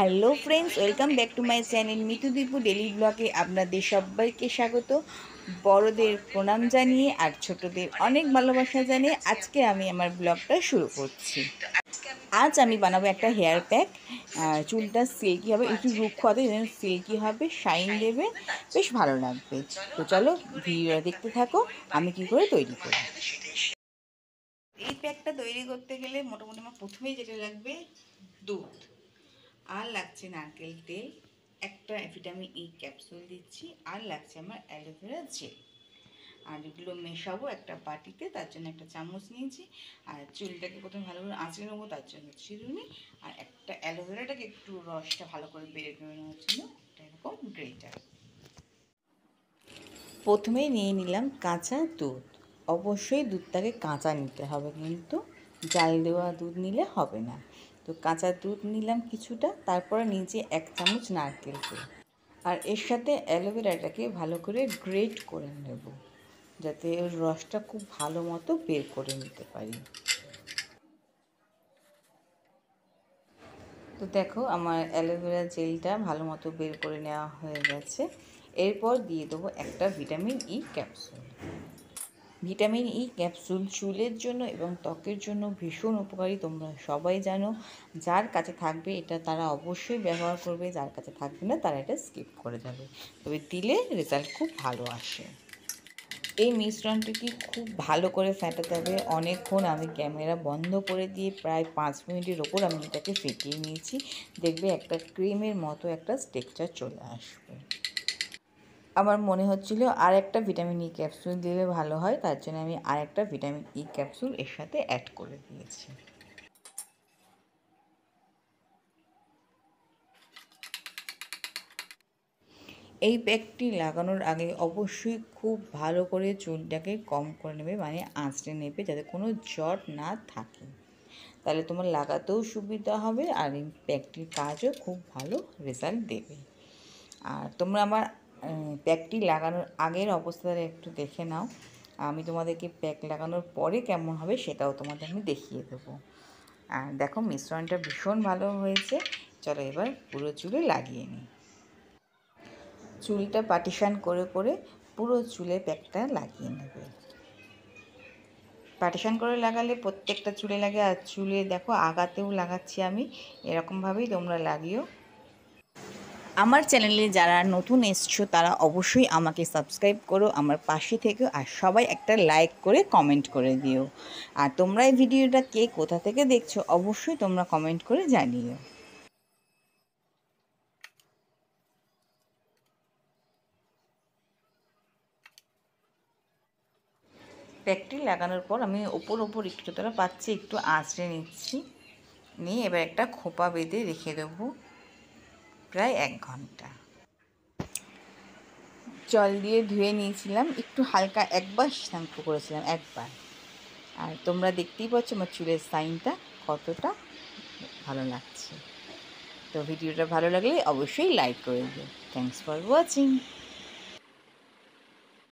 Hello friends, welcome back to my channel Mitu Dipu daily ব্লগে আপনাদের সবাইকে স্বাগত। বড়দের প্রণাম জানিয়ে আর ছোটদের অনেক ভালোবাসা জানিয়ে আজকে আমি আমার ব্লগটা শুরু করছি। আজ আমি বানাবো একটা হেয়ার প্যাক। চুলটা সিল্কি হবে, একটু রুক্ষ হবে, সিল্কি হবে, শাইন দেবে, বেশ ভালো লাগবে। তো চলো ভিডিওটা দেখতে থাকো আমি কি করে তৈরি করি। এই প্যাকটা তৈরি করতে গেলে মোটামুটি আমার প্রথমেই যেটা লাগবে দুধ, আর লাগছে নারকেল তেল, একটা ভিটামিন ই ক্যাপসুল দিচ্ছি, আর লাগছে আমার অ্যালোভেরা জেল। আর এগুলো মেশাবো একটা বাটিতে, তার জন্য একটা চামচ নিয়েছি। আর চুলটাকে প্রথমে ভালো করে আঁচড়ে নেবো, তার জন্য চিরুনি, আর একটা অ্যালোভেরাটাকে একটু রসটা ভালো করে বের করে নেওয়ার জন্য একটা এরকম গ্রেটার। প্রথমেই নিয়ে নিলাম কাঁচা দুধ। অবশ্যই দুধটাকে কাঁচা নিতে হবে, কিন্তু জাল দেওয়া দুধ নিলে হবে না। তো কাঁচা দুধ নিলাম কিছুটা, তারপরে নিচে 1 চামচ নারকেল তেল, আর এর সাথে অ্যালোভেরাটাকে ভালো করে গ্রেট করে নেব, যাতে ওর রসটা খুব ভালো মতো বের করে নিতে পারি। তো দেখো আমার অ্যালোভেরা জেলটা ভালো মতো বের করে নেওয়া হয়ে গেছে। এরপর দিয়ে দেবো একটা vitamin E capsule. Vitamin E capsule চুলের জন্য এবং ত্বকের জন্য ভীষণ উপকারী, তোমরা সবাই জানো। যার কাছে থাকবে এটা তারা অবশ্যই ব্যবহার করবে, যার কাছে থাকবে না তারা এটা স্কিপ করে যাবে, তবে দিলে রেজাল্ট খুব ভালো আসে। এই মিশ্রণটিকে খুব ভালো করে ফেটাতে হবে অনেকক্ষণ। আমি ক্যামেরা বন্ধ করে দিয়ে প্রায় 5 মিনিটের ওপর আমি এটাকে ফেটিয়ে নিয়েছি। দেখবে একটা ক্রিমের মতো একটা টেক্সচার চলে আসবে। আমার মনে হচ্ছিল আর একটা ভিটামিন ই ক্যাপসুল দিলে ভালো হয়, তার জন্য আমি আর একটা ভিটামিন ই ক্যাপসুল এর সাথে অ্যাড করে দিয়েছি। এই প্যাকটি লাগানোর আগে অবশ্যই খুব ভালো করে চুলটাকে কম করে নেবে, মানে আঁচড়ে নেবে, যাতে কোনো জট না থাকে। তাহলে তোমার লাগাতেও সুবিধা হবে, আর এই প্যাকটির কাজও খুব ভালো রেজাল্ট দেবে। আর তোমরা আমার প্যাকটি লাগানোর আগের অবস্থাটা একটু দেখে নাও। আমি তোমাদেরকে প্যাক লাগানোর পরে কেমন হবে সেটাও তোমাদের আমি দেখিয়ে দেবো। আর দেখো মিশ্রণটা ভীষণ ভালো হয়েছে। চলো এবার পুরো চুলে লাগিয়ে নিই। চুলটা পার্টিশান করে করে পুরো চুলে প্যাকটা লাগিয়ে নেবে। পার্টিশান করে লাগালে প্রত্যেকটা চুলে লাগে, আর চুলে দেখো আগাতেও লাগাচ্ছি আমি, এরকমভাবেই তোমরা লাগিও। আমার চ্যানেলে যারা নতুন এসছো তারা অবশ্যই আমাকে সাবস্ক্রাইব করো, আমার পাশে থেকেও, আর সবাই একটা লাইক করে কমেন্ট করে দিও। আর তোমরা এই ভিডিওটা কে কোথা থেকে দেখছো অবশ্যই তোমরা কমেন্ট করে জানিও। প্যাকটি লাগানোর পর আমি ওপর একটু যতটা পাচ্ছি একটু আঁচড়ে নিচ্ছি, নিয়ে এবার একটা খোপা বেঁধে রেখে দেবো প্রায় 1 ঘন্টা। জল দিয়ে ধুয়ে নিয়েছিলাম, একটু হালকা একবার শ্যাম্পু করেছিলাম একবার। আর তোমরা দেখতেই পাচ্ছ আমার চুলের সাইনটা কতটা ভালো লাগছে। তো ভিডিওটা ভালো লাগলে অবশ্যই লাইক করে দিও। Thanks for watching.